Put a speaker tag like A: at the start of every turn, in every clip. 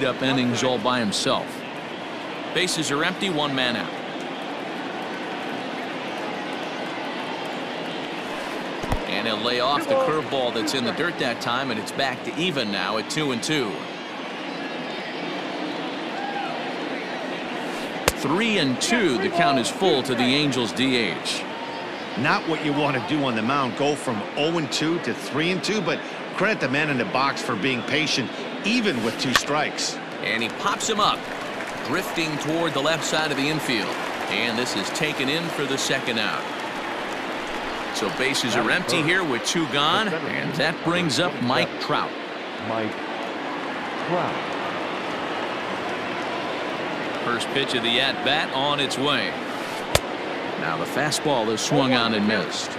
A: up innings all by himself. Bases are empty, one man out. And he'll lay off the curveball that's in the dirt that time, and it's back to even now at 2-2. 3-2. The count is full to the Angels DH.
B: Not what you want to do on the mound. Go from 0-2 to 3-2, but credit the man in the box for being patient, even with 2 strikes.
A: And he pops him up, drifting toward the left side of the infield. And this is taken in for the second out. So bases are empty here with 2 gone, and that brings up Mike Trout. First pitch of the at-bat on its way. Now the fastball is swung on and missed.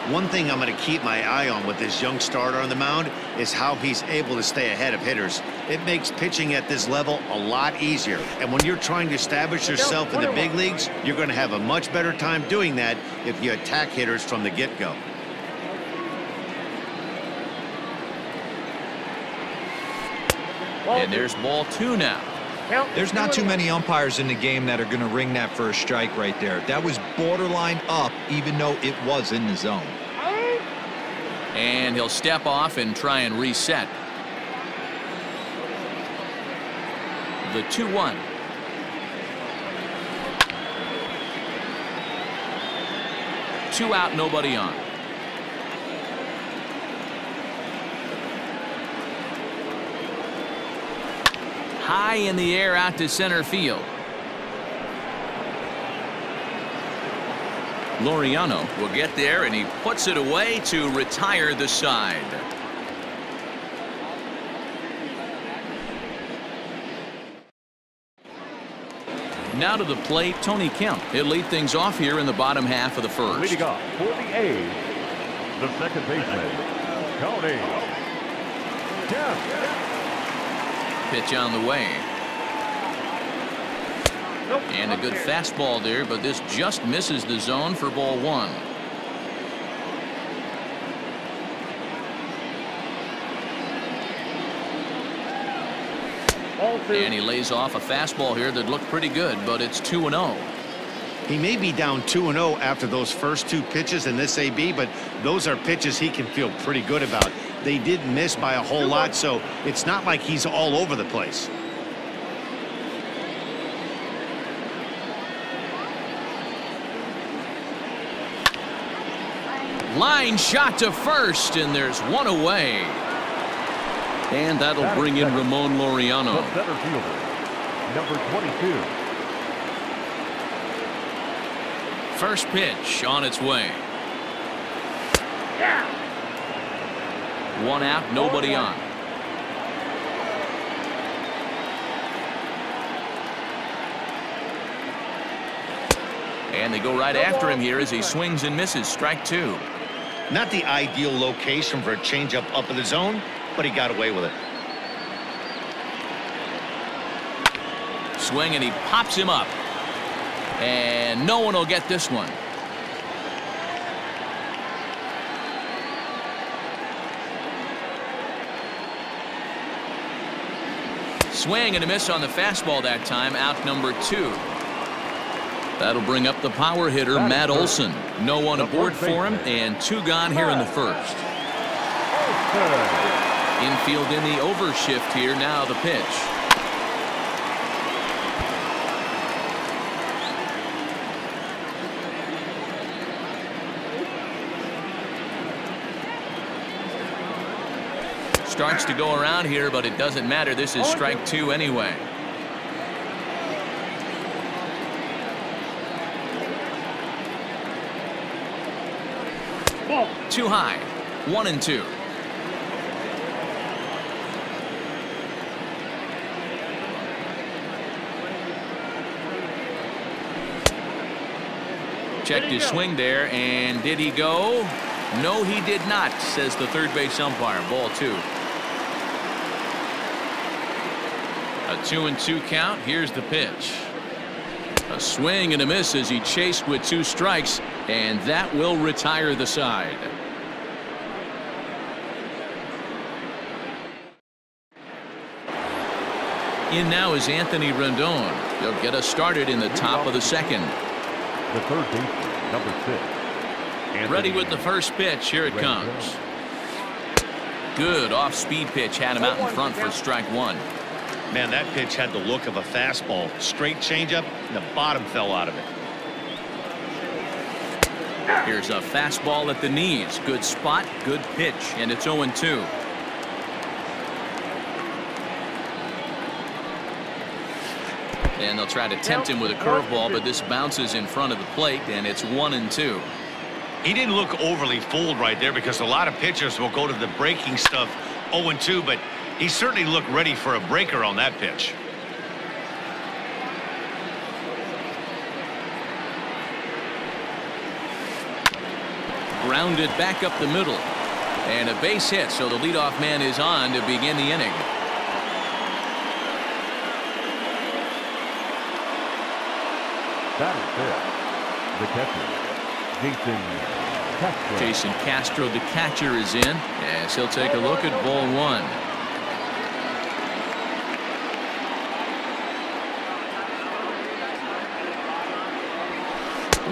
B: One thing I'm going to keep my eye on with this young starter on the mound is how he's able to stay ahead of hitters. It makes pitching at this level a lot easier. And when you're trying to establish yourself in the big leagues, you're going to have a much better time doing that if you attack hitters from the get-go.
A: And there's ball 2 now.
C: There's not too many umpires in the game that are going to ring that first strike right there. That was borderline up, even though it was in the zone.
A: And he'll step off and try and reset. The 2-1. Two out, nobody on. High in the air out to center field. Laureano will get there, and he puts it away to retire the side. Now to the plate, Tony Kemp. He'll lead things off here in the bottom half of the first.
D: Leading off for the A's, the second baseman, Tony Kemp.
A: Pitch on the way. And a good fastball there, but this just misses the zone for ball 1. And he lays off a fastball here that looked pretty good, but it's 2-0.
B: He may be down 2-0 after those first 2 pitches in this AB, but those are pitches he can feel pretty good about. They did miss by a whole lot, so it's not like he's all over the place.
A: Line shot to first, and there's one away. And that'll bring in Ramon Laureano.
D: The center fielder, number 22.
A: First pitch on its way. One out, nobody on. And they go right after him here as he swings and misses. Strike 2.
B: Not the ideal location for a changeup up in the zone, but he got away with it.
A: Swing, and he pops him up. And no one will get this one. Swing and a miss on the fastball that time. Out number 2. That'll bring up the power hitter, Matt Olson. No one aboard for him, and 2 gone here in the first. Infield in the overshift here. Now the pitch. Starts to go around here, but it doesn't matter. This is strike 2 anyway. Too high. 1-2. Checked his swing there, and did he go? No, he did not, says the third base umpire. Ball 2. A 2-2 count. Here's the pitch. A swing and a miss as he chased with 2 strikes, and that will retire the side. In now is Anthony Rendon. He'll get us started in the top of the second.
D: The third baseman, number 6.
A: Ready with the first pitch. Here it comes. Good off-speed pitch. Had him out in front for strike one.
B: Man, that pitch had the look of a fastball. Straight changeup, and the bottom fell out of it.
A: Here's a fastball at the knees. Good spot, good pitch, and it's 0-2. And they'll try to tempt him with a curveball, but this bounces in front of the plate, and it's 1-2.
B: He didn't look overly fooled right there because a lot of pitchers will go to the breaking stuff 0-2, but he certainly looked ready for a breaker on that pitch.
A: Grounded back up the middle. And a base hit, so the leadoff man is on to begin the inning.
D: Batting fifth, the catcher,
A: Jason Castro, the catcher, is in as he'll take a look at ball one.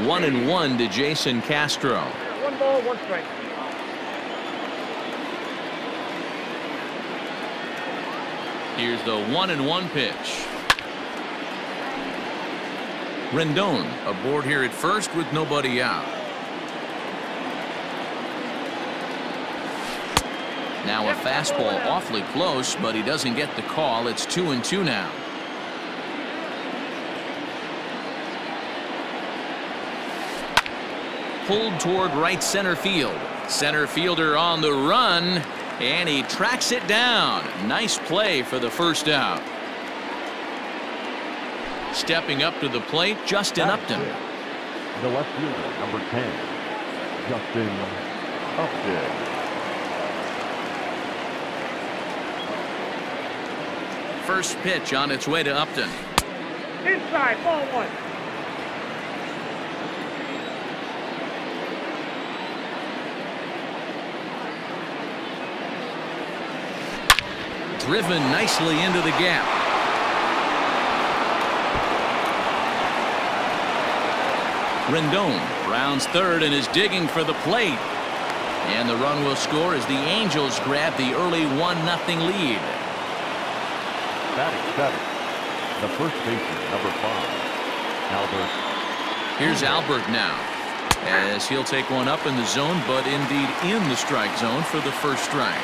A: One and one to Jason Castro.
E: 1 ball, 1 strike.
A: Here's the 1-1 pitch. Rendon aboard here at first with nobody out. Now a fastball awfully close, but he doesn't get the call. It's 2-2 now. Pulled toward right center field. Center fielder on the run, and he tracks it down. Nice play for the first out. Stepping up to the plate, Justin Upton.
D: The left fielder, number 10, Justin Upton.
A: First pitch on its way to Upton.
E: Inside, ball 1.
A: Driven nicely into the gap. Rendon rounds third and is digging for the plate. And the run will score as the Angels grab the early 1-0 lead.
D: Batting seventh, the first baseman, number 5, Albert.
A: Here's Albert now, as he'll take one up in the zone, but indeed in the strike zone for the first strike.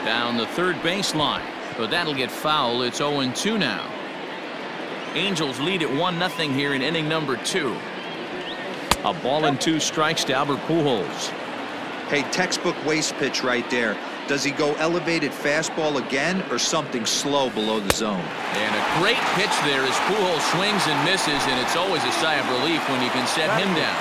A: Down the third baseline, but that'll get foul. It's 0-2 now. Angels lead at 1-0 here in inning number 2. A ball and 2 strikes to Albert Pujols.
C: Hey, textbook waste pitch right there. Does he go elevated fastball again or something slow below the zone?
A: And a great pitch there as Pujols swings and misses, and it's always a sigh of relief when you can set him down.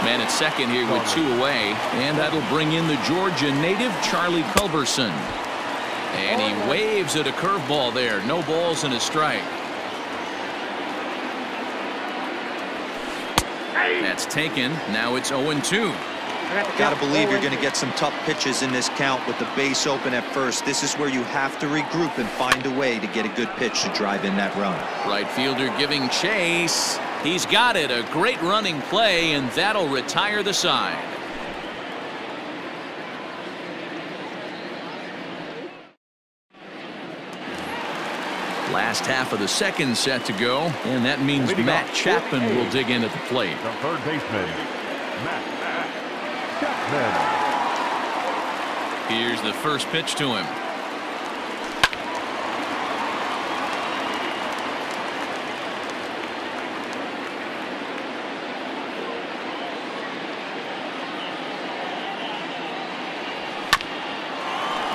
A: Man at second here with 2 away, and that'll bring in the Georgia native Charlie Culberson. And he waves at a curveball there. No balls and a strike. That's taken. Now it's 0-2.
C: Gotta believe you're going to get some tough pitches in this count with the base open at first. This is where you have to regroup and find a way to get a good pitch to drive in that run.
A: Right fielder giving chase. He's got it. A great running play, and that'll retire the side. Last half of the second set to go, and that means Matt Chapman will dig in at the plate.
D: The third baseman, Matt Chapman.
A: Here's the first pitch to him.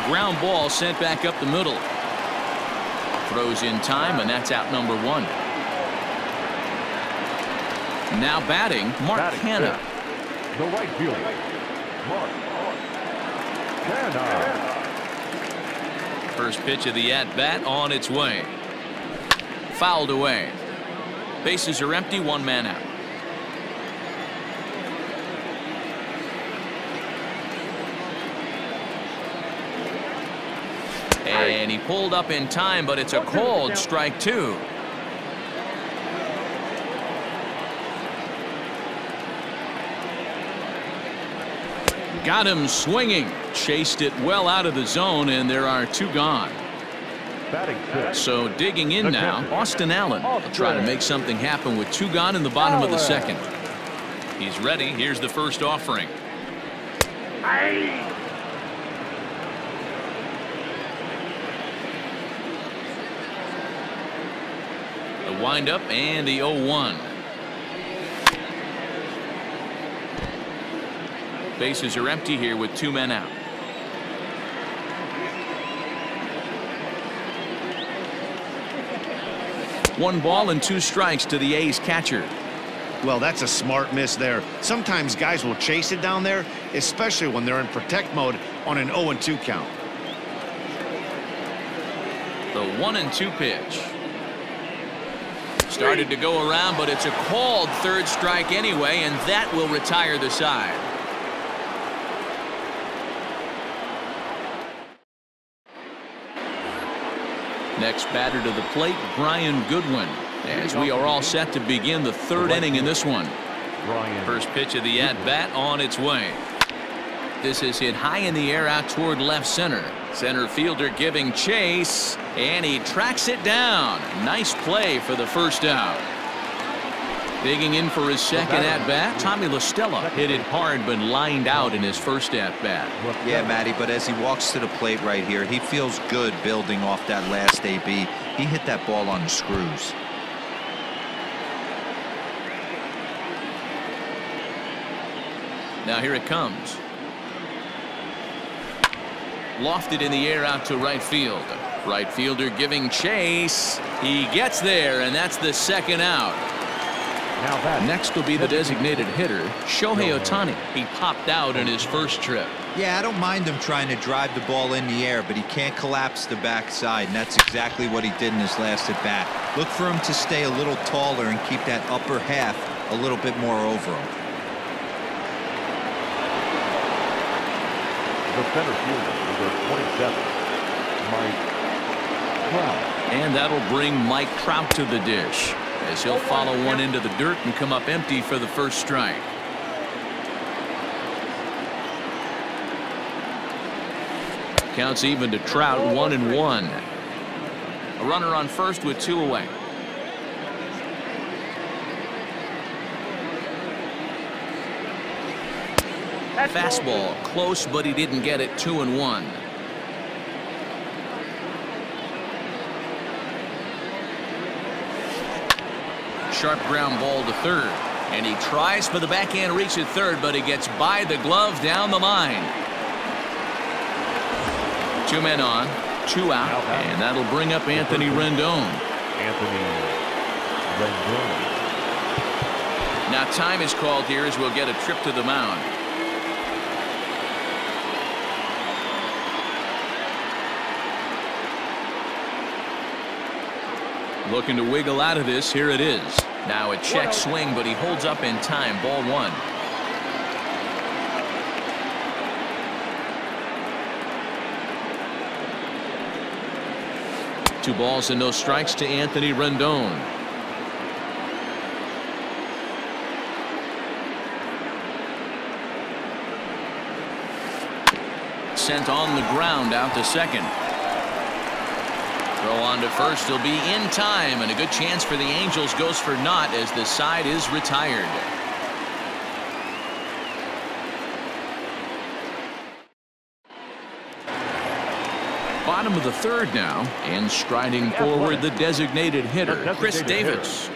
A: Ground ball sent back up the middle. Throws in time, and that's out number 1. Now batting, Mark Canha.
D: The right fielder, Mark Canha.
A: First pitch of the at-bat on its way. Fouled away. Bases are empty, 1 man out. And he pulled up in time, but it's a called strike 2. Got him swinging. Chased it well out of the zone, and there are 2 gone. So digging in now, Austin Allen will try to make something happen with 2 gone in the bottom of the second. He's ready. Here's the first offering. The windup and the 0-1. Bases are empty here with 2 men out. One ball and 2 strikes to the A's catcher.
B: Well, that's a smart miss there. Sometimes guys will chase it down there, especially when they're in protect mode on an 0-2 count.
A: The 1-2 pitch. Started to go around, but it's a called 3rd strike anyway, and that will retire the side. Next batter to the plate, Brian Goodwin, as we are all set to begin the 3rd inning in this one. First pitch of the at-bat on its way. This is hit high in the air out toward left center. Center fielder giving chase, and he tracks it down. Nice play for the first out. Digging in for his second at-bat, Tommy La Stella hit it hard but lined out in his first at-bat.
C: Yeah, Matty, but as he walks to the plate right here, he feels good building off that last AB. He hit that ball on the screws.
A: Now here it comes. Lofted in the air out to right field. Right fielder giving chase. He gets there, and that's the second out. Next will be the designated hitter, Shohei Ohtani. He popped out in his first trip.
C: Yeah, I don't mind him trying to drive the ball in the air, but he can't collapse the backside, and that's exactly what he did in his last at-bat. Look for him to stay a little taller and keep that upper half a little bit more over him.
D: The center fielder, number 27, Mike Trout.
A: And that'll bring Mike Trout to the dish, as he'll follow one into the dirt and come up empty for the first strike. Counts even to Trout, 1-1. A runner on first with 2 away. Fastball close, but he didn't get it. 2-1. Sharp ground ball to third, and he tries for the backhand reach at third, but he gets by the glove down the line. 2 men on, 2 out, and that'll bring up Anthony Rendon. Now time is called here as we'll get a trip to the mound. Looking to wiggle out of this. Here it is. Now a check swing, but he holds up in time. Ball 1. Two balls and no strikes to Anthony Rendon. Sent on the ground out to second. Throw on to first. He'll be in time, and a good chance for the Angels goes for naught as the side is retired. Bottom of the third now, and striding forward the designated hitter, Chris Davis.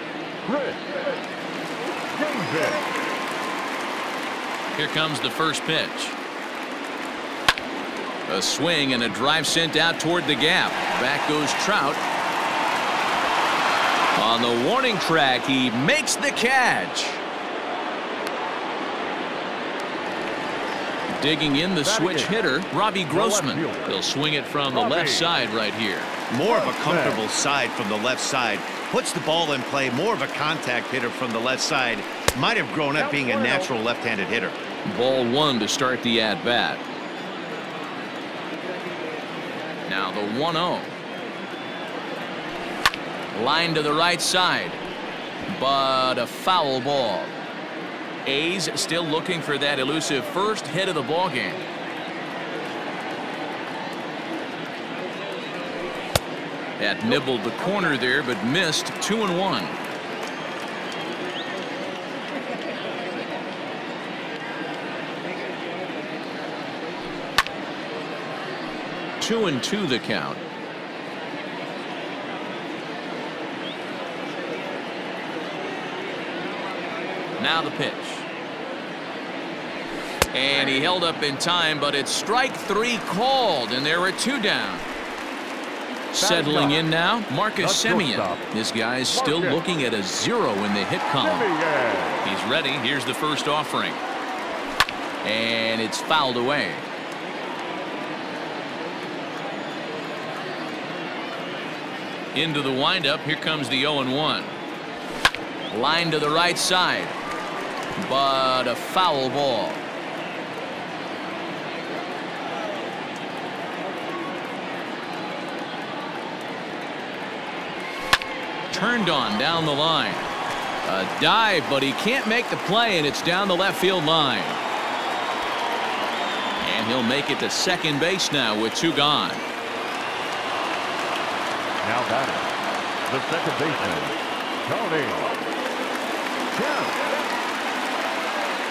A: Here comes the first pitch. A swing and a drive sent out toward the gap. Back goes Trout. On the warning track, he makes the catch. Digging in, the switch hitter, Robbie Grossman. He'll swing it from the left side right here.
B: More of a comfortable side from the left side. Puts the ball in play. More of a contact hitter from the left side. Might have grown up being a natural left-handed hitter. Ball
A: 1 to start the at-bat. Now the 1-0. Line to the right side, but a foul ball. A's still looking for that elusive first hit of the ball game. That nibbled the corner there, but missed. 2-1. Two and 2 the count. Now the pitch. And he held up in time, but it's strike 3 called, and there are 2 down. Settling in now, Marcus Semien. This guy's still looking at a 0 in the hit column. He's ready. Here's the first offering. And it's fouled away. Into the windup. Here comes the 0-1. Line to the right side, but a foul ball. Turned on down the line. A dive, but he can't make the play, and it's down the left field line. And he'll make it to second base now with 2 gone.
D: Now batting, the second baseman, Tony Kemp.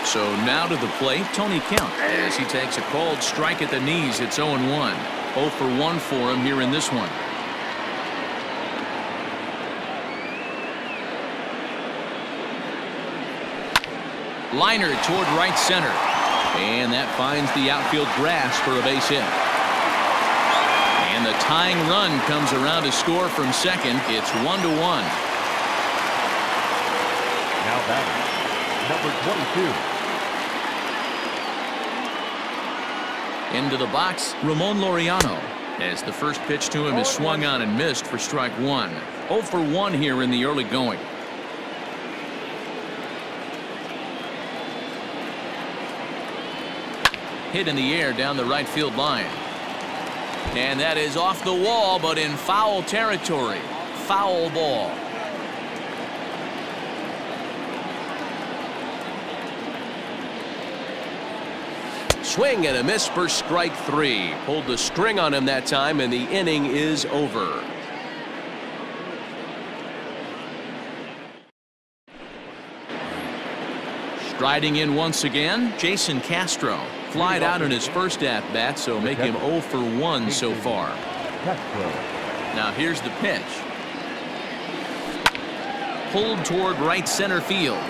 A: So now to the plate, Tony Kemp, as he takes a called strike at the knees. It's 0-1. 0 for 1 for him here in this one. Liner toward right center, and that finds the outfield grass for a base hit. And the tying run comes around to score from second. It's 1-1.
D: Now batting, number 22.
A: Into the box, Ramon Laureano, as the first pitch to him is swung on and missed for strike 1. 0 for 1 here in the early going. Hit in the air down the right field line. And that is off the wall, but in foul territory. Foul ball. Swing and a miss for strike 3. Pulled the string on him that time, and the inning is over. Striding in once again, Jason Castro. Flied out in his first at-bat, so make him 0 for 1 so far. Now here's the pitch. Pulled toward right center field.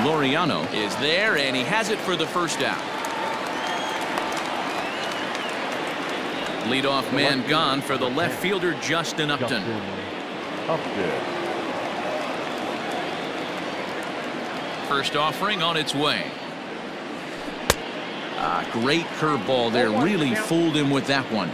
A: Laureano is there, and he has it for the first out. Leadoff man gone for the left fielder, Justin Upton. First offering on its way. Great curveball there. Really fooled him with that one.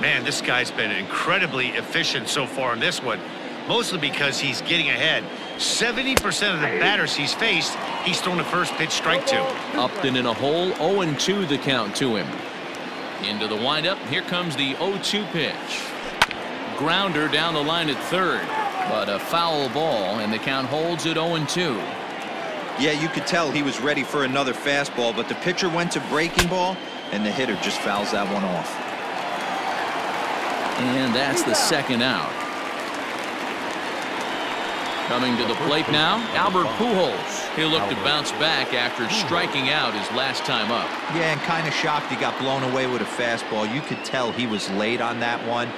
B: Man, this guy's been incredibly efficient so far in this one, mostly because he's getting ahead. 70% of the batters he's faced, he's thrown the first pitch strike to.
A: Upton in a hole. 0-2 the count to him. Into the windup. Here comes the 0-2 pitch. Grounder down the line at third, but a foul ball, and the count holds at 0-2.
C: Yeah, you could tell he was ready for another fastball, but the pitcher went to breaking ball, and the hitter just fouls that one off.
A: And that's the second out. Coming to the plate now, Albert Pujols. He'll look to bounce back after striking out his last time up.
C: Yeah, and kind of shocked he got blown away with a fastball. You could tell he was late on that one,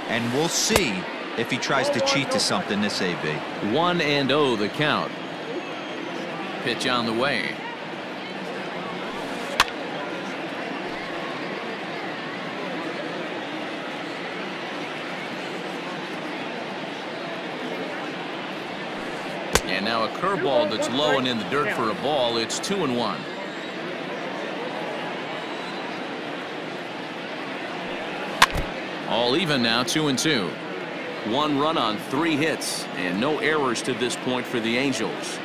C: and we'll see if he tries to cheat to something this AB.
A: 1-0 the count. Pitch on the way. And now a curveball that's low and in the dirt for a ball. It's 2-1. All even now, 2-2. 1 run on 3 hits and no errors to this point for the Angels.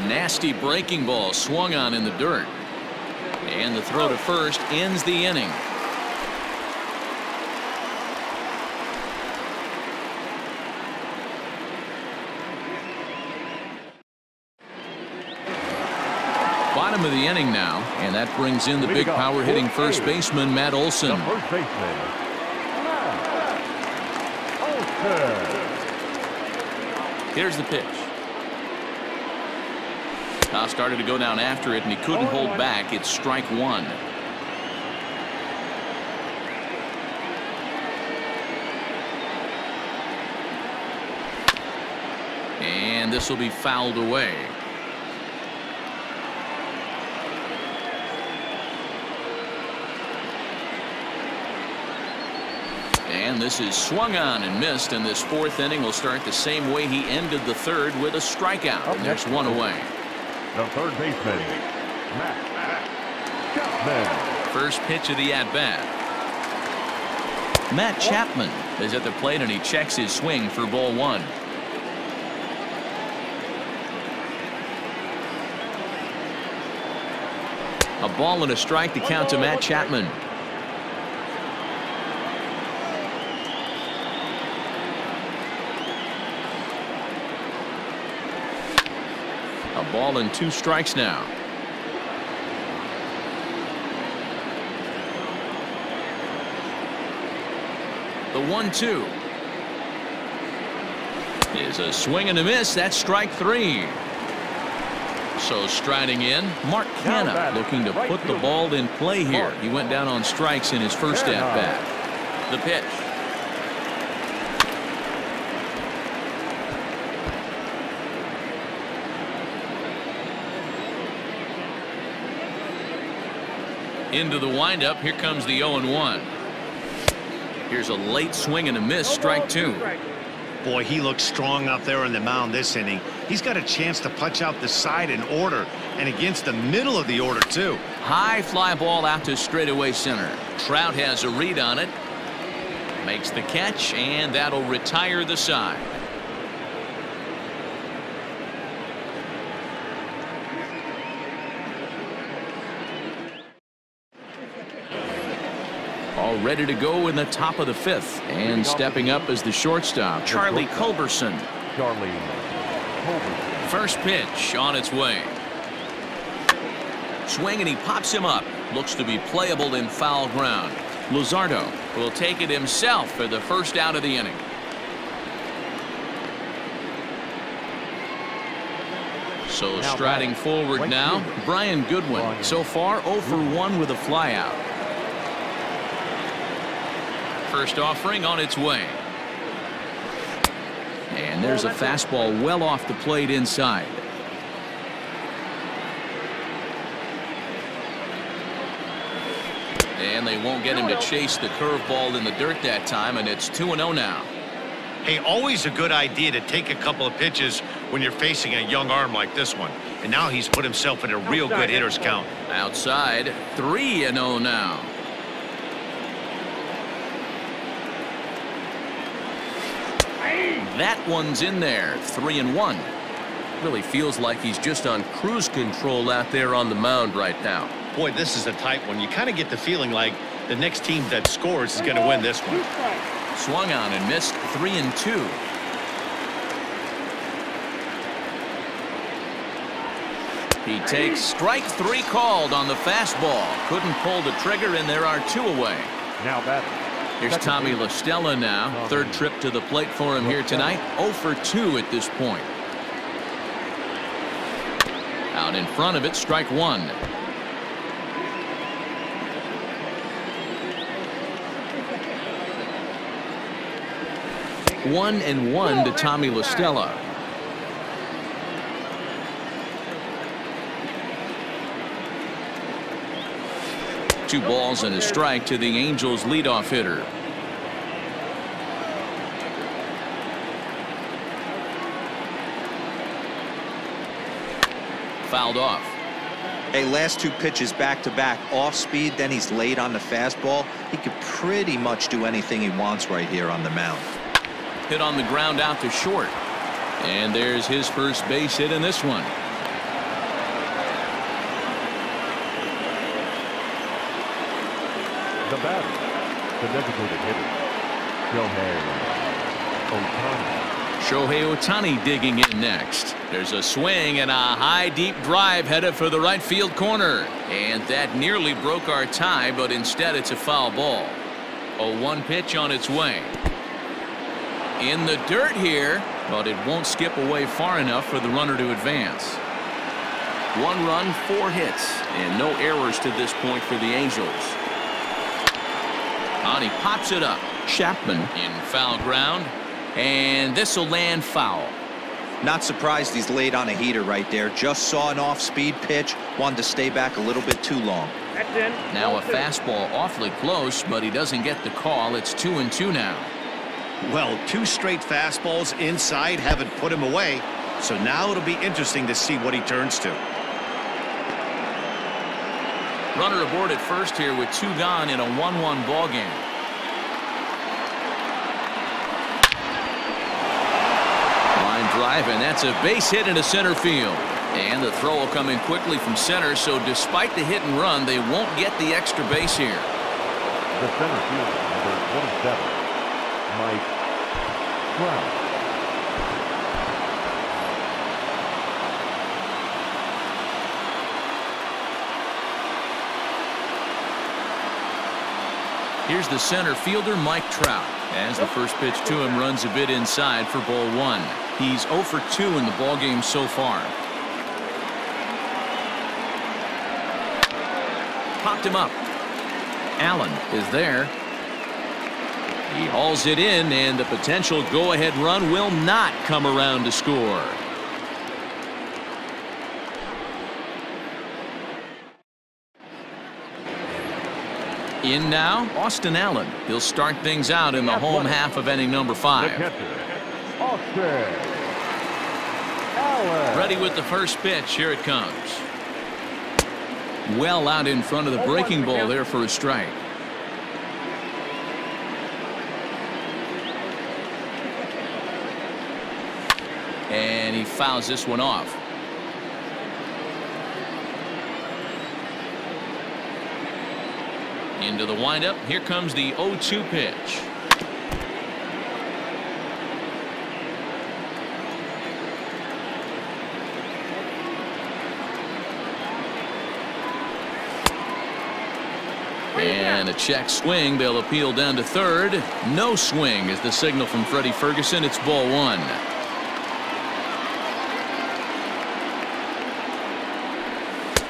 A: Nasty breaking ball swung on in the dirt. And the throw to first ends the inning. Bottom of the inning now, and that brings in the big power hitting first baseman Matt Olson.
D: The first baseman, Matt Olson.
A: Here's the pitch. Now started to go down after it, and he couldn't hold back. It's strike one. And this will be fouled away. And this is swung on and missed, and this fourth inning will start the same way he ended the third, with a strikeout. And there's one away.
D: The third baseman, Matt Chapman.
A: First pitch of the at-bat. Matt Chapman is at the plate, and he checks his swing for ball one. A ball and a strike to count to Matt Chapman. A ball and 2 strikes now. The 1-2 is a swing and a miss. That's strike 3. So striding in, Mark Canha looking to put the ball in play here. He went down on strikes in his first at-bat. The pitch. Into the windup. Here comes the 0-1. Here's a late swing and a miss. Strike 2.
B: Boy, he looks strong out there on the mound this inning. He's got a chance to punch out the side in order, and against the middle of the order too.
A: High fly ball out to straightaway center. Trout has a read on it. Makes the catch, and that'll retire the side. All ready to go in the top of the 5th, and stepping up as the shortstop, Charlie Culberson. First pitch on its way. Swing, and he pops him up. Looks to be playable in foul ground. Luzardo will take it himself for the first out of the inning. So striding forward now, Brian Goodwin. So far 0 for 1 with a flyout. First offering on its way. And there's a fastball well off the plate inside. And they won't get him to chase the curveball in the dirt that time, and it's 2-0 now.
B: Hey, always a good idea to take a couple of pitches when you're facing a young arm like this one. And now he's put himself in a real good hitter's count.
A: Outside, 3-0 now. That one's in there. 3-1. Really feels like he's just on cruise control out there on the mound right now.
B: Boy, this is a tight one. You kind of get the feeling like the next team that scores is going to win this one.
A: Swung on and missed. 3-2. He takes strike 3 called on the fastball. Couldn't pull the trigger, and there are 2 away.
D: Now batting.
A: Here's Tommy La Stella now. Third trip to the plate for him here tonight. 0 for 2 at this point. Out in front of it, strike 1. One and 1 to Tommy La Stella. Two balls and a strike to the Angels leadoff hitter. Fouled off.
C: Hey, last 2 pitches back-to-back, off speed, then he's late on the fastball. He could pretty much do anything he wants right here on the mound.
A: Hit on the ground out to short. And there's his first base hit in this one.
D: The batter, the designated hitter, Shohei Ohtani.
A: Shohei Ohtani digging in next. There's a swing and a high deep drive headed for the right field corner. And that nearly broke our tie, but instead it's a foul ball. A 1 pitch on its way. In the dirt here, but it won't skip away far enough for the runner to advance. 1 run, 4 hits, and no errors to this point for the Angels. And he pops it up. Chapman in foul ground, and this will land foul.
C: Not surprised he's laid on a heater right there. Just saw an off-speed pitch, wanted to stay back a little bit too long.
E: That's in.
A: Now a
E: 1-2.
A: fastball awfully close, but he doesn't get the call. It's 2-2 now.
B: Well, 2 straight fastballs inside haven't put him away, so now it'll be interesting to see what he turns to.
A: Runner aboard at first here with 2 gone in a 1-1 ball game. Line drive, and that's a base hit into center field. And the throw will come in quickly from center, so despite the hit and run, they won't get the extra base here.
D: The center fielder, number 27, Mike Trout.
A: Here's the center fielder, Mike Trout, as the first pitch to him runs a bit inside for ball 1. He's 0 for 2 in the ball game so far. Popped him up. Allen is there. He hauls it in, and the potential go-ahead run will not come around to score. In now, Austin Allen. He'll start things out in the home half of inning number 5.
D: The catcher, Austin Allen.
A: Ready with the first pitch. Here it comes. Well out in front of the breaking ball there for a strike. And he fouls this one off. Into the windup. Here comes the 0-2 pitch. And a check swing. They'll appeal down to third. No swing is the signal from Freddie Ferguson. It's ball 1.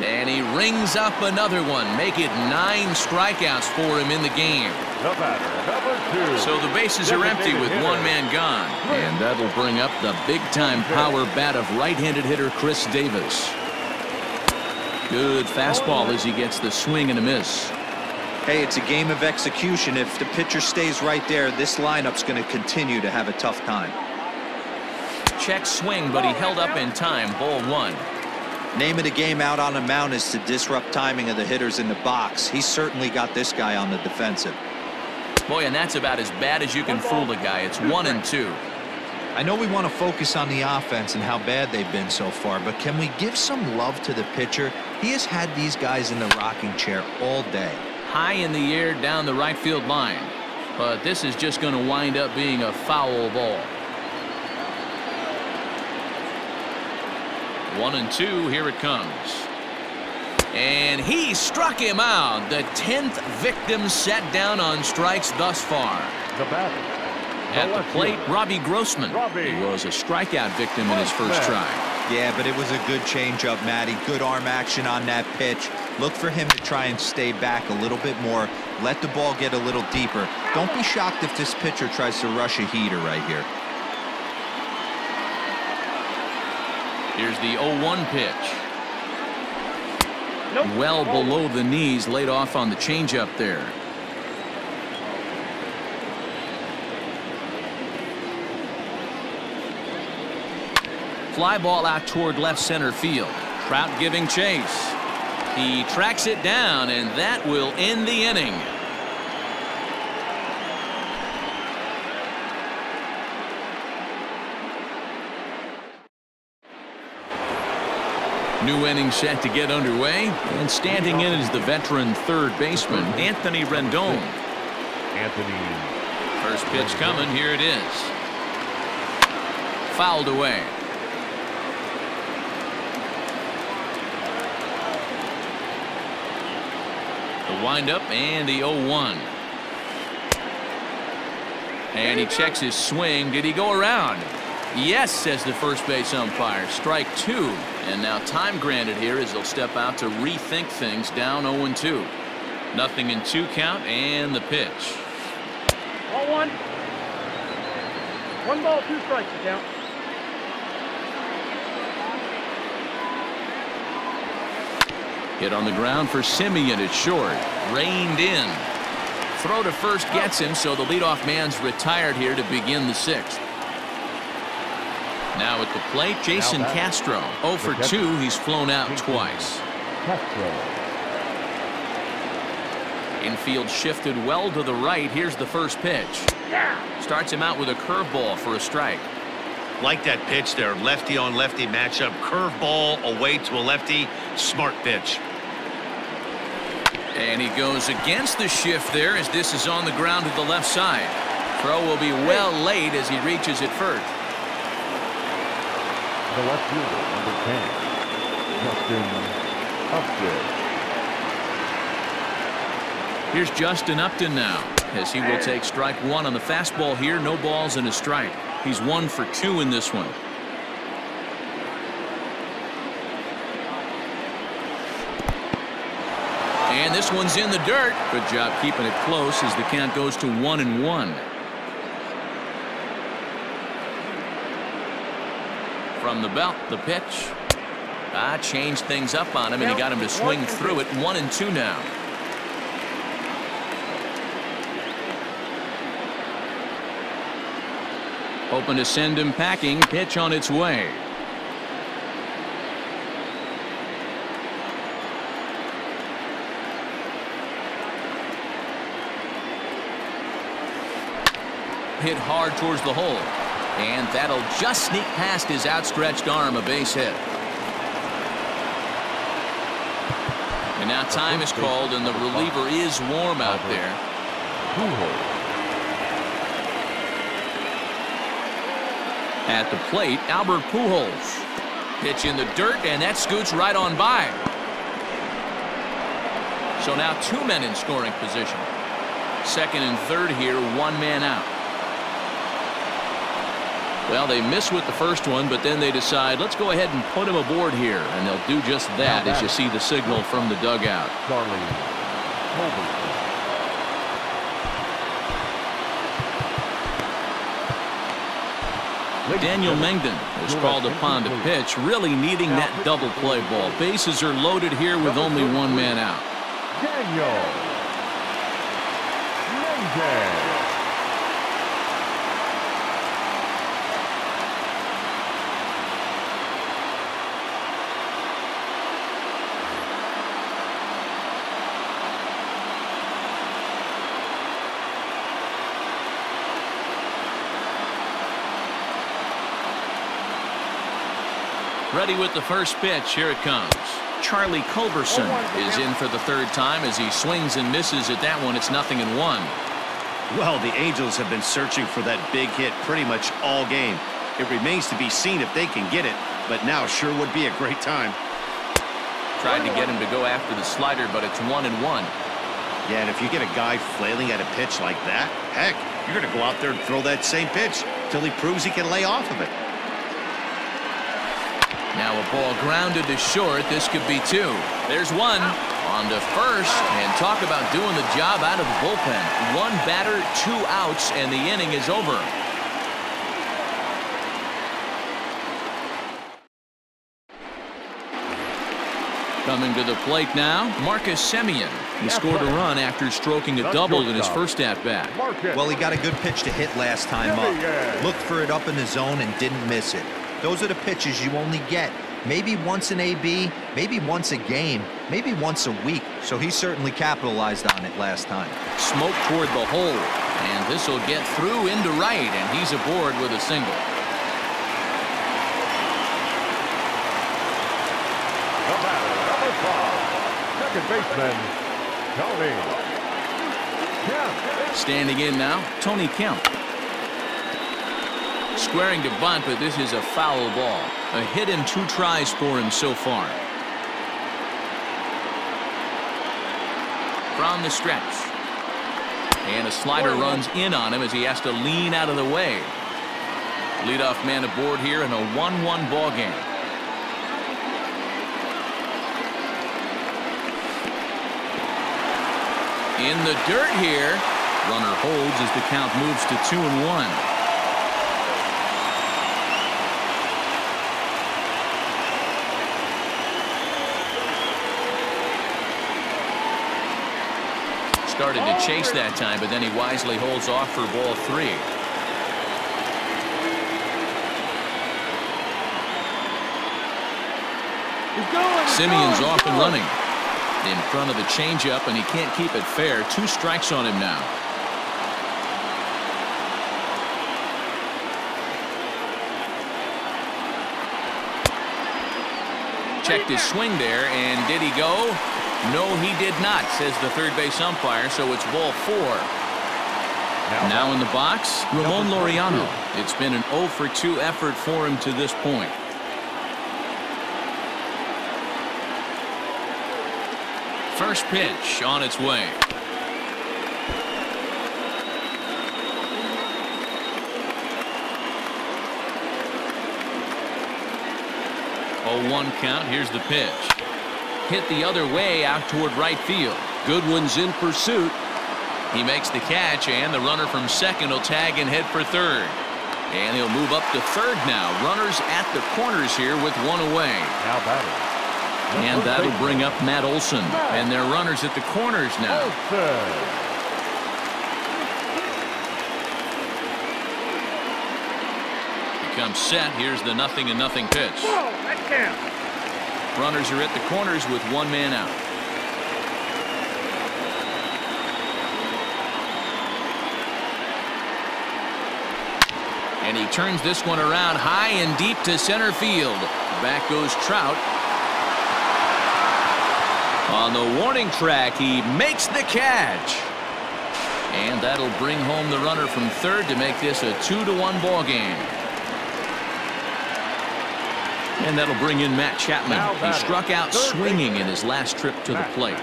A: And he rings up another one. Make it 9 strikeouts for him in the game.
D: The batter, number 2.
A: So the bases are empty with 1 man gone. And that'll bring up the big-time power bat of right-handed hitter Chris Davis. Good fastball as he gets the swing and a miss.
C: Hey, it's a game of execution. If the pitcher stays right there, this lineup's going to continue to have a tough time.
A: Check swing, but he held up in time. Ball 1.
C: Name of the game out on the mound is to disrupt timing of the hitters in the box. He's certainly got this guy on the defensive.
A: Boy, and that's about as bad as you can fool a guy. It's 1-2.
C: I know we want to focus on the offense and how bad they've been so far, but can we give some love to the pitcher? He has had these guys in the rocking chair all day.
A: High in the air down the right field line. But this is just going to wind up being a foul ball. 1-2. Here it comes. And he struck him out. The 10th victim set down on strikes thus far.
D: The batter.
A: At the plate, Robbie Grossman. He was a strikeout victim in his first try.
C: Yeah, but it was a good changeup, Matty. Good arm action on that pitch. Look for him to try and stay back a little bit more. Let the ball get a little deeper. Don't be shocked if this pitcher tries to rush a heater right here.
A: Here's the 0-1 pitch. Well below the knees, laid off on the changeup there. Fly ball out toward left center field. Trout giving chase. He tracks it down, and that will end the inning. New inning set to get underway, and standing in is the veteran third baseman, Anthony Rendon. First pitch coming. Here it is. Fouled away. The windup and the 0-1. And he checks his swing. Did he go around? Yes, says the first base umpire. Strike two. And now time granted here as they'll step out to rethink things, down 0-2. Nothing in 2 count, and the pitch.
E: 0-1. 1 ball, 2 strikes to count.
A: Hit on the ground for Semien at short. Reined in. Throw to first gets him, so the leadoff man's retired here to begin the 6th. Now at the plate, Jason Castro. 0 for 2. He's flown out twice. Infield shifted well to the right. Here's the first pitch. Starts him out with a curveball for a strike.
B: Like that pitch there, lefty on lefty matchup, curveball away to a lefty, smart pitch.
A: And he goes against the shift there as this is on the ground to the left side. Throw will be well late as he reaches it first.
D: The left fielder, number 10, Justin Upton.
A: Here's Justin Upton now as he will take strike 1 on the fastball here. No balls and a strike. He's 1 for 2 in this one. And this one's in the dirt. Good job keeping it close as the count goes to 1-1. From the belt, the pitch. Changed things up on him, and he got him to swing through it. 1-2 now. Hoping to send him packing. Pitch on its way. Hit hard towards the hole. And that'll just sneak past his outstretched arm, a base hit. And now time is called, and the reliever is warm out there. At the plate, Albert Pujols. Pitch in the dirt, and that scoots right on by. So now 2 men in scoring position. Second and third here, 1 man out. Well, they miss with the first one, but then they decide, let's go ahead and put him aboard here. And they'll do just that as you see the signal from the dugout. Daniel Mengden is called upon to pitch, really needing that double play ball. Bases are loaded here with only 1 man out.
D: Daniel Mengden.
A: Ready with the first pitch. Here it comes. Charlie Culberson is in for the 3rd time as he swings and misses at that one. It's 0-1.
B: Well, the Angels have been searching for that big hit pretty much all game. It remains to be seen if they can get it, but now sure would be a great time.
A: Tried to get him to go after the slider, but it's 1-1.
B: Yeah, and if you get a guy flailing at a pitch like that, heck, you're going to go out there and throw that same pitch till he proves he can lay off of it.
A: Now a ball grounded to short. This could be 2. There's 1 on to first, and talk about doing the job out of the bullpen. 1 batter, 2 outs, and the inning is over. Coming to the plate now, Marcus Semien. He scored a run after stroking a double in his first at-bat.
C: Well, he got a good pitch to hit last time up. Looked for it up in the zone and didn't miss it. Those are the pitches you only get maybe once an AB, maybe once a game, maybe once a week. So he certainly capitalized on it last time.
A: Smoke toward the hole, and this will get through into right, and he's aboard with a single.
D: Second baseman, Tony Kemp.
A: Standing in now, Tony Kemp. Squaring to bunt, but this is a foul ball. A hit in 2 tries for him so far. From the stretch. And a slider runs in on him as he has to lean out of the way. Leadoff man aboard here in a 1-1 ball game. In the dirt here. Runner holds as the count moves to 2-1. Started to chase that time, but then he wisely holds off for ball 3. Simeon's off and running in front of the changeup, and he can't keep it fair. 2 strikes on him now. Checked his swing there, and did he go? No, he did not, says the third base umpire, so it's ball 4. Now in the box, Ramon Laureano. It's been an 0 for 2 effort for him to this point. First pitch on its way. Oh, 1 count. Here's the pitch. Hit the other way out toward right field. Goodwin's in pursuit. He makes the catch, and the runner from second will tag and head for third. And he'll move up to third now. Runners at the corners here with 1 away.
D: Now batting.
A: And that'll bring up Matt Olson. And they're runners at the corners now. Becomes set. Here's the 0-0 pitch. Runners are at the corners with 1 man out. And he turns this one around high and deep to center field. Back goes Trout. On the warning track, he makes the catch. And that'll bring home the runner from third to make this a 2-1 ball game. And that'll bring in Matt Chapman. He struck out swinging in his last trip to the plate.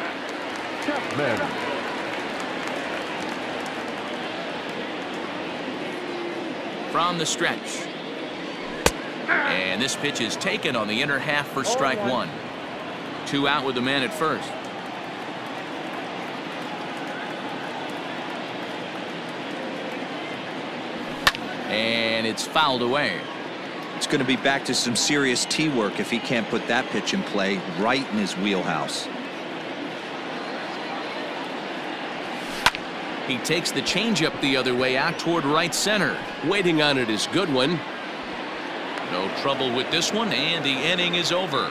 A: From the stretch. And this pitch is taken on the inner half for strike 1. 2 out with the man at first. And it's fouled away.
C: It's going to be back to some serious tee work if he can't put that pitch in play right in his wheelhouse.
A: He takes the changeup the other way out toward right center. Waiting on it is Goodwin. No trouble with this one, and the inning is over.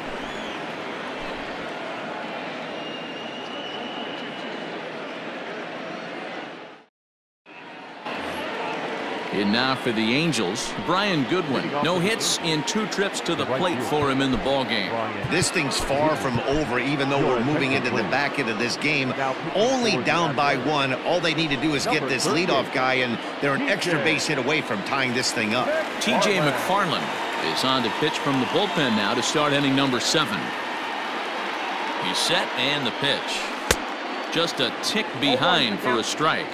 A: And now for the Angels, Brian Goodwin. No hits in 2 trips to the plate for him in the ball game.
B: This thing's far from over, even though we're moving into the back end of this game. Only down by 1. All they need to do is get this leadoff guy, and they're an extra base hit away from tying this thing up.
A: T.J. McFarland is on to pitch from the bullpen now to start inning number 7. He's set, and the pitch. Just a tick behind for a strike.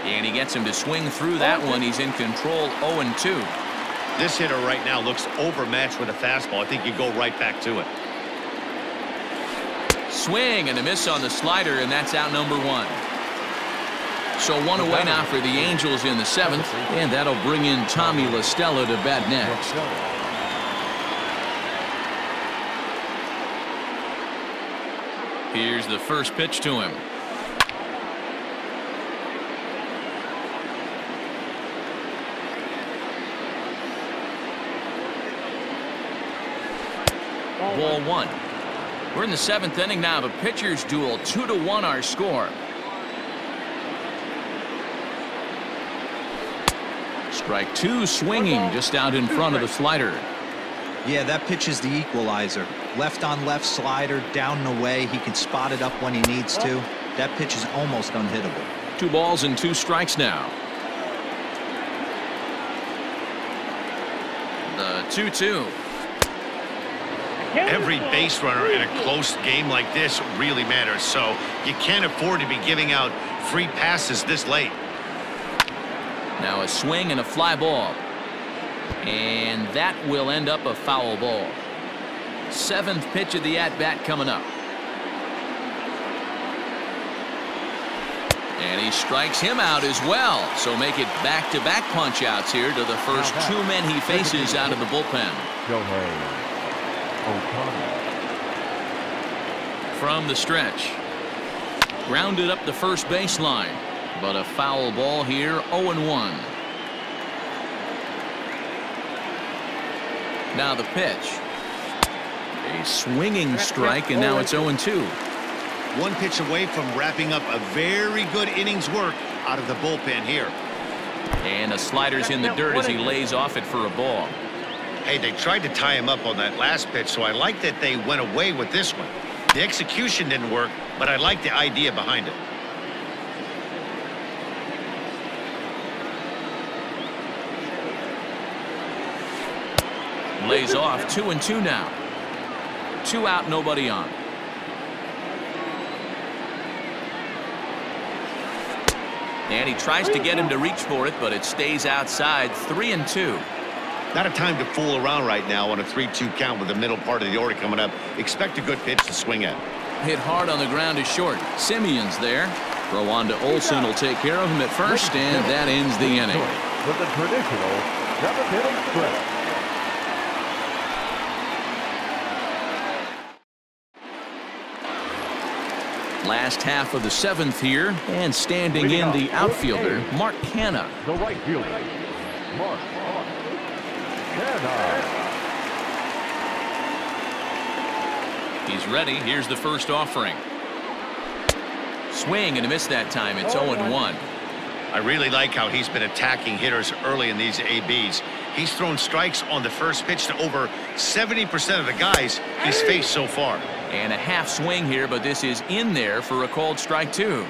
A: And he gets him to swing through that one. He's in control, 0-2.
B: This hitter right now looks overmatched with a fastball. I think you go right back to it.
A: Swing and a miss on the slider, and that's out number 1. So 1 away now for the Angels in the 7th, and that'll bring in Tommy La Stella to bat next. Here's the first pitch to him. Ball 1. We're in the 7th inning now of a pitcher's duel. 2-1 our score. Strike two, swinging just out in front of the slider.
C: Yeah, that pitch is the equalizer. Left on left slider, down and away. He can spot it up when he needs to. That pitch is almost unhittable.
A: 2 balls and 2 strikes now. The 2-2.
B: Every base runner in a close game like this really matters, so you can't afford to be giving out free passes this late.
A: Now a swing and a fly ball. And that will end up a foul ball. 7th pitch of the at-bat coming up. And he strikes him out as well. So make it back-to-back punch-outs here to the first 2 men he faces out of the bullpen. From the stretch. Grounded up the first baseline. But a foul ball here, 0-1. Now the pitch. A swinging strike, and now it's 0-2.
B: 1 pitch away from wrapping up a very good innings work out of the bullpen here.
A: And the slider's in the dirt as he lays off it for a ball.
B: Hey, they tried to tie him up on that last pitch, so I like that they went away with this one. The execution didn't work, but I like the idea behind it.
A: Lays off 2-2 now. 2 out, nobody on. And he tries to get him to reach for it, but it stays outside. 3-2.
B: Not a time to fool around right now on a 3-2 count with the middle part of the order coming up. Expect a good pitch to swing at.
A: Hit hard on the ground is short. Simeon's there. Throw on to Olsen will take care of him at first, and that ends the inning.
D: With the traditional 7th-inning stretch.
A: Last half of the 7th here, and standing in the outfielder, Mark Canha.
D: The right fielder, Mark Canha.
A: He's ready. Here's the first offering. Swing and a miss that time. It's 0-1.
B: I really like how he's been attacking hitters early in these ABs. He's thrown strikes on the first pitch to over 70% of the guys he's faced so far.
A: And a half swing here, but this is in there for a called strike 2.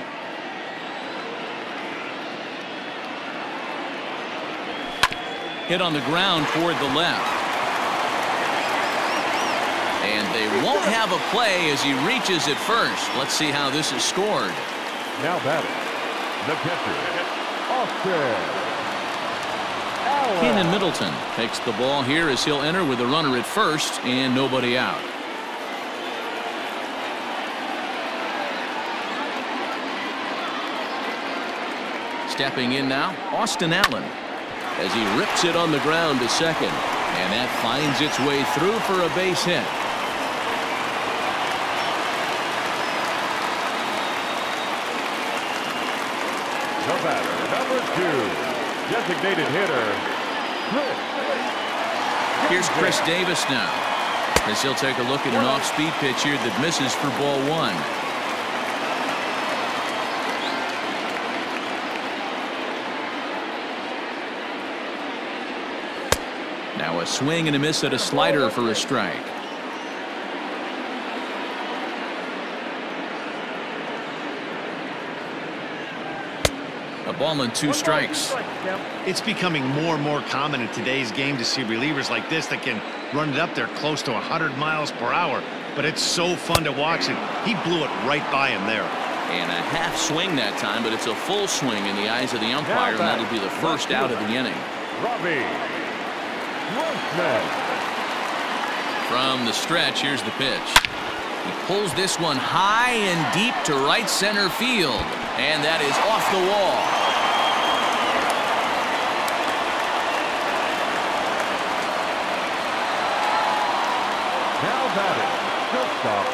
A: Hit on the ground toward the left. And they won't have a play as he reaches at first. Let's see how this is scored.
D: Now batting, the catcher, Austin
A: Keenan Middleton takes the ball here as he'll enter with a runner at first and nobody out. Stepping in now, Austin Allen, as he rips it on the ground to second. And that finds its way through for a base hit.
D: The batter, number 2, designated hitter, Chris.
A: Here's Chris Davis now, as he'll take a look at an off-speed pitch here that misses for ball 1. Now a swing and a miss at a slider for a strike. A ball and 2 strikes.
B: It's becoming more and more common in today's game to see relievers like this that can run it up there close to 100 miles per hour. But it's so fun to watch it. He blew it right by him there.
A: And a half swing that time, but it's a full swing in the eyes of the umpire, and that'll be the first out of the inning.
D: Robbie Grossman.
A: From the stretch, here's the pitch. He pulls this one high and deep to right center field, and that is off the wall.
D: Now batting, shortstop,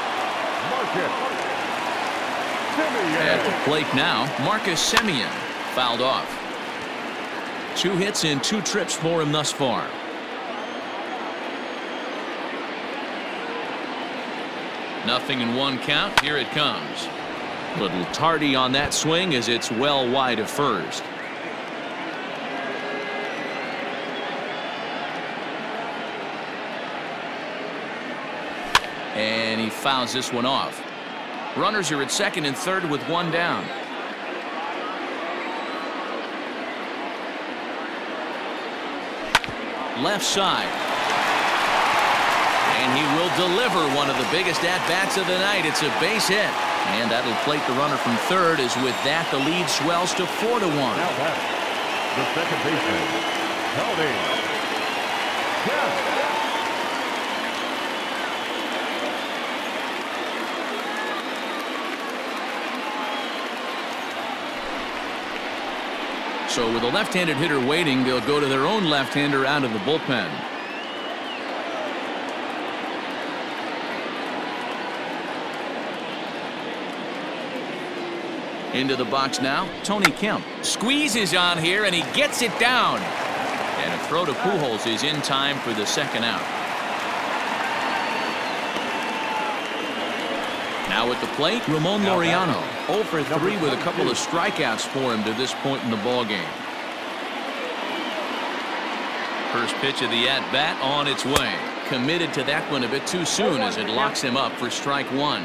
D: Marcus Semien.
A: At the plate now, Marcus Semien fouled off. 2 hits in 2 trips for him thus far. Nothing in 1 count. Here it comes. A little tardy on that swing as it's well wide of first. he fouls this one off. Runners are at second and third with one down. Left side. And he will deliver one of the biggest at-bats of the night. It's a base hit. And that'll plate the runner from third, as with that the lead swells to 4-1.
D: Now back, the second baseman, Tony Kemp.
A: So with a left-handed hitter waiting, they'll go to their own left-hander out of the bullpen. Into the box now, Tony Kemp. Squeezes on here, and he gets it down. And a throw to Pujols is in time for the second out. Now at the plate, Ramon Laureano. 0 for 3 with a couple of strikeouts for him to this point in the ballgame. First pitch of the at-bat on its way. Committed to that one a bit too soon as it locks him up for strike one.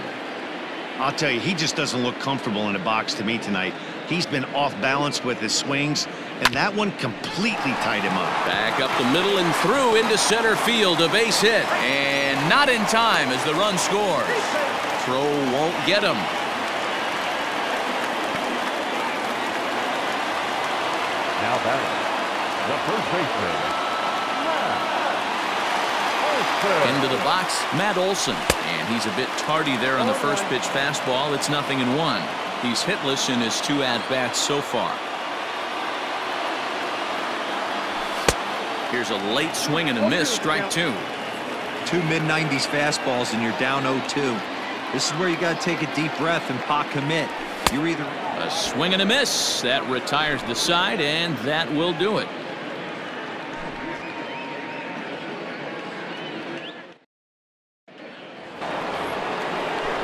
B: I'll tell you, he just doesn't look comfortable in the box to me tonight. He's been off balance with his swings, and that one completely tied him up.
A: Back up the middle and through into center field, a base hit, and not in time as the run scores. Throw won't get him.
D: Now batting, the first baseman, Matt Olson.
A: Into the box, Matt Olson. And he's a bit tardy there on the first pitch fastball. It's 0-1. He's hitless in his 2 at-bats so far. Here's a late swing and a miss, strike 2.
C: 2 mid-90s fastballs and you're down 0-2. This is where you got to take a deep breath and pot commit. You're either
A: a swing and a miss that retires the side, and that will do it.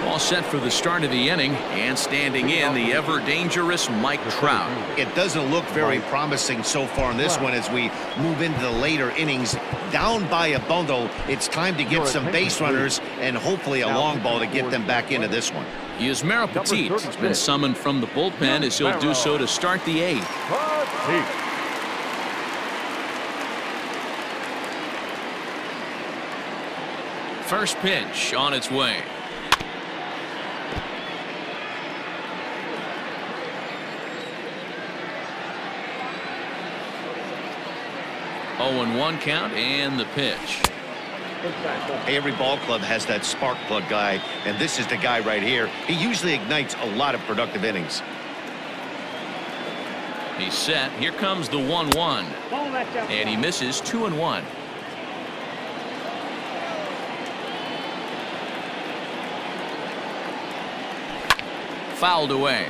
A: All set for the start of the inning, and standing in, the ever-dangerous Mike Trout.
B: It doesn't look very promising so far in this one as we move into the later innings. Down by a bundle, it's time to get some base runners and hopefully a long ball to get them back into this one.
A: Yusmeiro Petit has been summoned from the bullpen as he'll do so to start the 8th. First pitch on its way. Oh, 0-1 count and the pitch.
B: Hey, every ball club has that spark plug guy, and this is the guy right here. He usually ignites a lot of productive innings.
A: He's set. Here comes the 1-1. And he misses 2-1. Fouled away.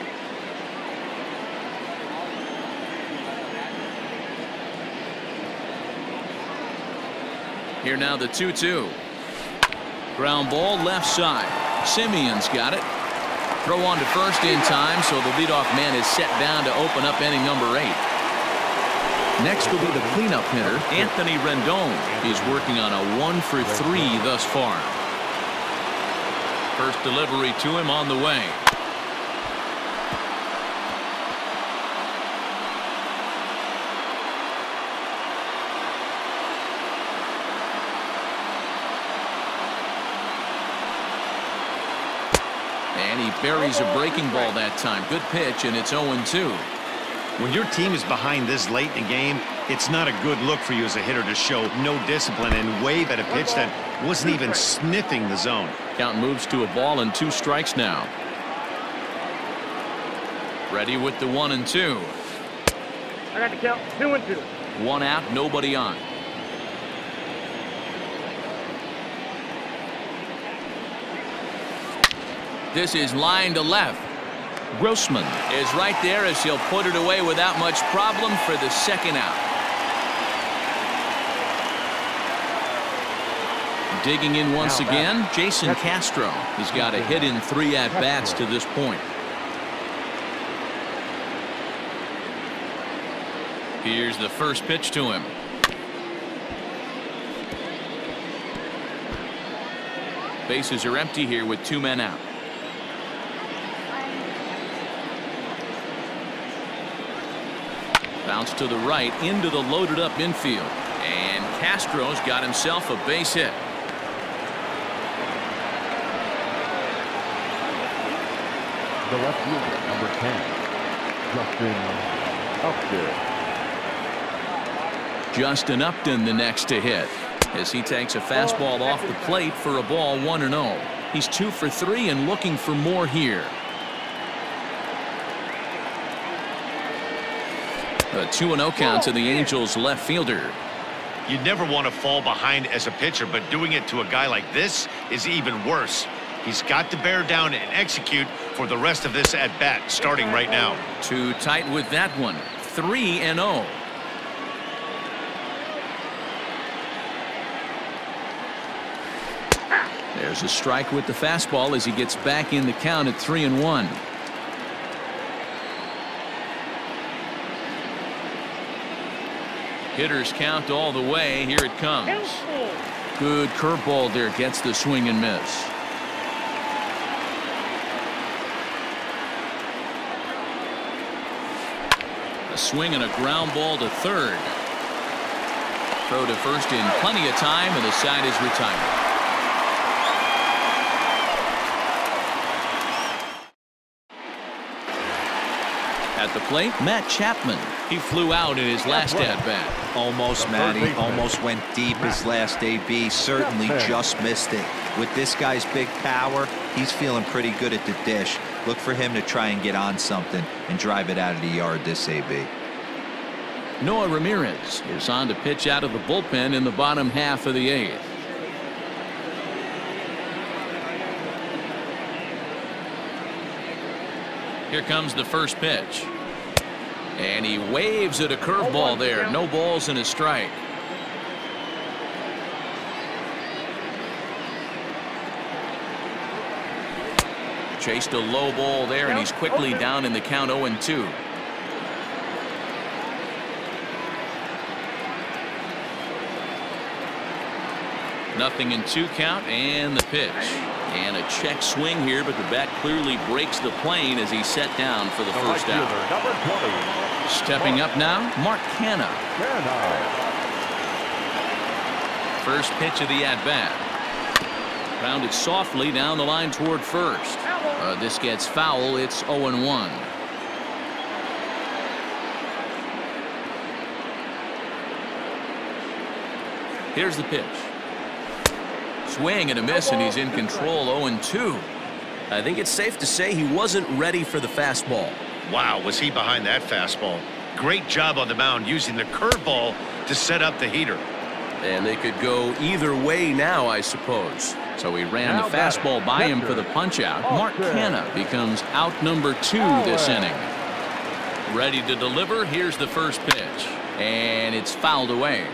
A: Here now the 2-2. Ground ball left side. Simeon's got it. Throw on to first in time, so the leadoff man is set down to open up inning number 8. Next will be the cleanup hitter, Anthony Rendon. He's working on a 1 for 3 thus far. First delivery to him on the way. And he buries a breaking ball that time. Good pitch, and it's 0-2.
B: When your team is behind this late in the game, it's not a good look for you as a hitter to show no discipline and wave at a pitch that wasn't even sniffing the zone.
A: Count moves to a ball and 2 strikes now. Ready with the 1-2.
E: I got the count 2-2.
A: 1 out, nobody on. This is line to left. Grossman is right there as he'll put it away without much problem for the second out. Digging in once again, Jason Castro. He's got a hit in 3 at-bats to this point. Here's the first pitch to him. Bases are empty here with 2 men out. Bounce to the right into the loaded up infield. And Castro's got himself a base hit.
D: The left fielder, number 10, Justin Upton.
A: Justin Upton the next to hit as he takes a fastball off the plate for a ball 1-0. He's 2 for 3 and looking for more here. A 2-0 count to the Angels left fielder.
B: You never want to fall behind as a pitcher, but doing it to a guy like this is even worse. He's got to bear down and execute for the rest of this at bat starting right now.
A: Too tight with that one. 3-0. There's a strike with the fastball as he gets back in the count at 3-1. Hitters count all the way. Here it comes. Good curveball there. Gets the swing and miss. A swing and a ground ball to third. Throw to first in plenty of time, and the side is retired. At the plate, Matt Chapman. He flew out in his last at-bat.
C: Almost, Matty. Almost went deep his last AB. Certainly just missed it. With this guy's big power, he's feeling pretty good at the dish. Look for him to try and get on something and drive it out of the yard this AB.
A: Noah Ramirez is on to pitch out of the bullpen in the bottom half of the 8th. Here comes the first pitch. And he waves at a curveball there. No balls and a strike. Chased a low ball there, and he's quickly down in the count 0-2. Nothing in 2 count, and the pitch. And a check swing here, but the bat clearly breaks the plane as he's set down for the first out.
D: Number 20.
A: Stepping up now, Mark Canha. First pitch of the at-bat. Grounded softly down the line toward first. This gets foul. It's 0-1. Here's the pitch. Swing and a miss, and he's in control. 0-2.
F: I think it's safe to say he wasn't ready for the fastball.
B: Wow, was he behind that fastball. Great job on the mound using the curveball to set up the heater.
F: And they could go either way now, I suppose.
A: So he ran the fastball by him for the punch out. Mark Canha becomes out number 2 this inning. Ready to deliver. Here's the first pitch. And it's fouled away.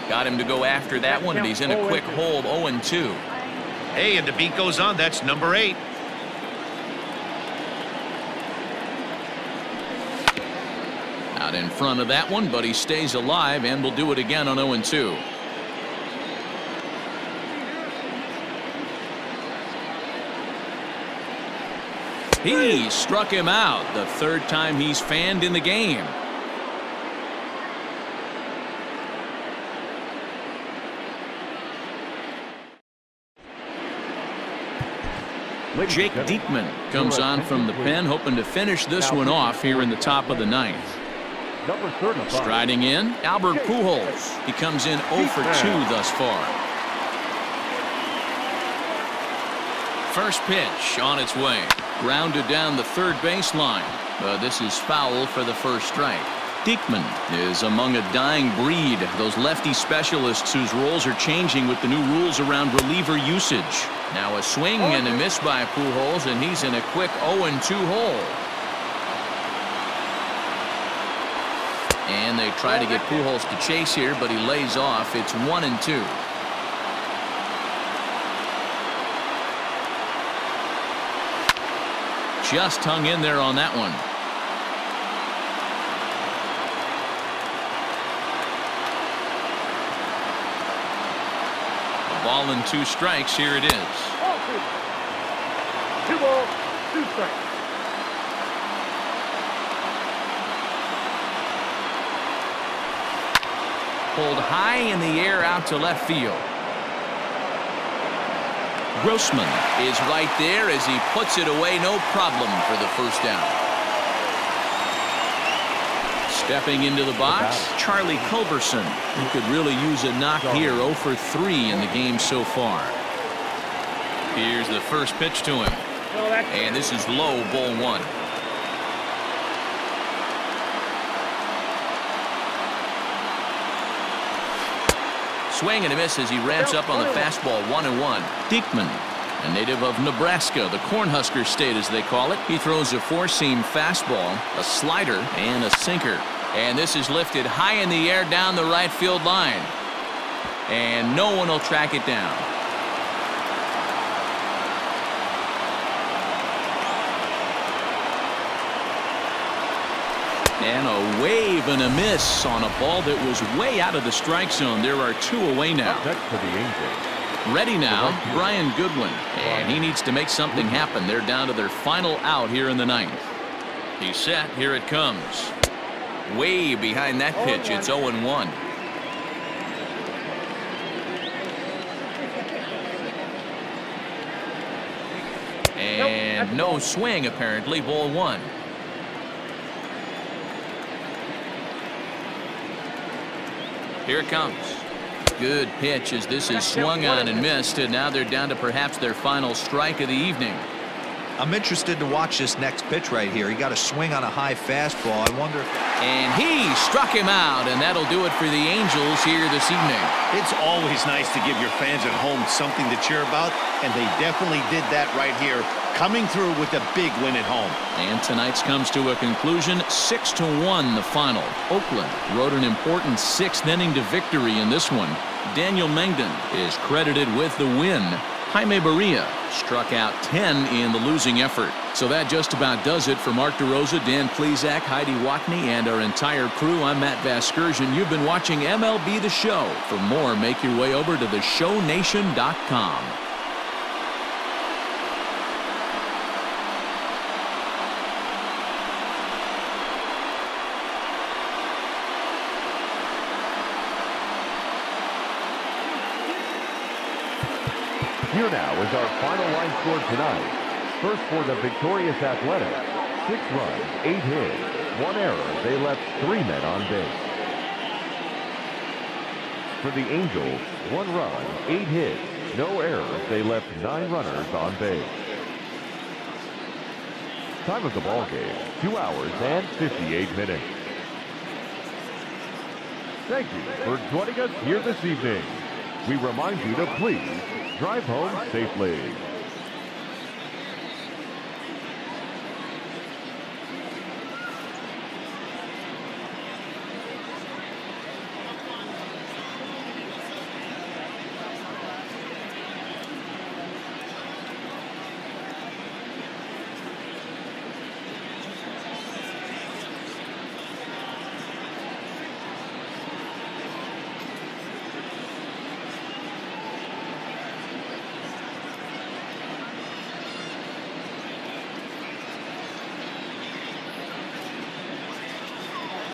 A: Got him to go after that one, and he's in a quick hold. 0-2.
B: Hey, and the beat goes on. That's number 8.
A: Out in front of that one, but he stays alive and will do it again on 0-2. He struck him out, the 3rd time he's fanned in the game. Jake Diekman comes on from the pen, hoping to finish this one off here in the top of the 9th. Striding in, Albert Pujols. He comes in 0 for 2 thus far. First pitch on its way. Grounded down the third baseline. This is foul for the first strike. Diekman is among a dying breed, those lefty specialists whose roles are changing with the new rules around reliever usage. Now a swing and a miss by Pujols, and he's in a quick 0-2 hole. And they try to get Pujols to chase here, but he lays off. It's 1-2. Just hung in there on that one. Ball and 2 strikes. Here it is.
E: Ball 2. 2 balls, 2 strikes.
A: Pulled high in the air out to left field. Grossman is right there as he puts it away, no problem for the first down. Stepping into the box, Charlie Culberson, who could really use a knock here. 0 for 3 in the game so far. Here's the first pitch to him. And this is low, ball 1. Swing and a miss as he ramps up on the fastball. 1-1. Diekman, a native of Nebraska, the Cornhusker State as they call it. He throws a 4-seam fastball, a slider, and a sinker. And this is lifted high in the air down the right field line. And no one will track it down. And a wave and a miss on a ball that was way out of the strike zone. There are 2 away now.
D: Up next for the Angels.
A: Ready now, Brian Goodwin. And he needs to make something happen. They're down to their final out here in the 9th. He's set. Here it comes. Way behind that pitch. It's 0-1. And no swing, apparently. Ball 1. Here it comes. Good pitch as this is swung on and missed, and now they're down to perhaps their final strike of the evening.
C: I'm interested to watch this next pitch right here. He got a swing on a high fastball. I wonder if...
A: And he struck him out, and that'll do it for the Angels here this evening.
B: It's always nice to give your fans at home something to cheer about, and they definitely did that right here, coming through with a big win at home.
A: And tonight's comes to a conclusion, 6-1 the final. Oakland rode an important 6th inning to victory in this one. Daniel Mengden is credited with the win. Jaime Barria struck out 10 in the losing effort. So that just about does it for Mark DeRosa, Dan Plesac, Heidi Watney, and our entire crew. I'm Matt Vasgersian. You've been watching MLB The Show. For more, make your way over to theshownation.com.
D: Here now is our final line score tonight. First for the victorious Athletics, 6 runs, 8 hits, 1 error. They left 3 men on base. For the Angels, 1 run, 8 hits, no errors. They left 9 runners on base. Time of the ball game, 2 hours and 58 minutes. Thank you for joining us here this evening. We remind you to please drive home safely.